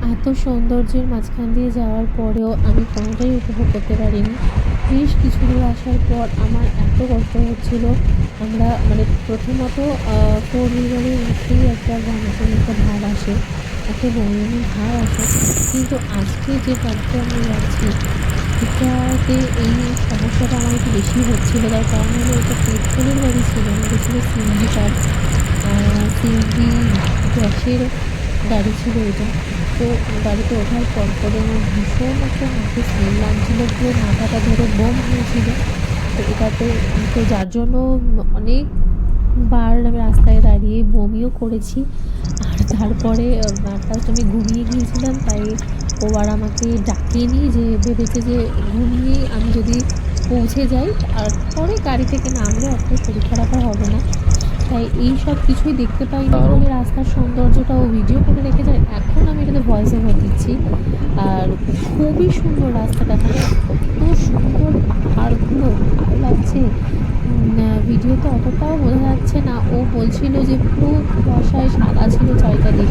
এত সৌন্দর্যের মাঝখান দিয়ে যাওয়ার পরেও আমি কোনোটাই উপভোগ করতে পারিনি। বেশ কিছু দূর আসার পর আমার এত কষ্ট হচ্ছিল। আমরা মানে প্রথমত ফোর হুইলারে উঠতেই একটা ভমিটিং একটা ভাব আসে, একটা বমি বমি ভাব আসে। কিন্তু আজকে যে গাড়িতে আমরা যাচ্ছি এটাতে এই সমস্যাটা আমার একটু বেশি হচ্ছিল। তার কারণ হলো এটা পেট্রোলের গাড়ি ছিল না, এটা ছিল সিএনজি কার। সিএনজি গ্যাসের গাড়ি ছিল এটা। তো গাড়িতে ওঠার পরপরই আমার ভীষণ একটা নাকে স্মেল লাগছিলো, পুরো মাথাটা ধরে বম হয়েছিল। তো এটাতে তো যার জন্য অনেকবার আমি রাস্তায় দাঁড়িয়ে বমিও করেছি। আর তারপরে at last আমি ঘুমিয়ে গিয়েছিলাম, তাই ও আর আমাকে ডাকেনি, যে ভেবেছে যে ঘুমিয়েই আমি যদি পৌঁছে যাই তারপরে গাড়ি থেকে নামলে অতটা শরীর খারাপ আর হবে না। তাই এই সব কিছুই দেখতে পাইনি দারুণ! বলে রাস্তার সৌন্দর্যটা ও ভিডিও করে রেখেছে। আর এখন আমি এটাতে ভয়েস ওভার দিচ্ছি। আর খুবই সুন্দর রাস্তাটা, মানে কত সুন্দর পাহাড়গুলো, ভালো লাগছে। ভিডিওতে অতটাও বোঝা যাচ্ছে না। ও বলছিল যে পুরো কুয়াশায় সাদা ছিল চারিটা দিক।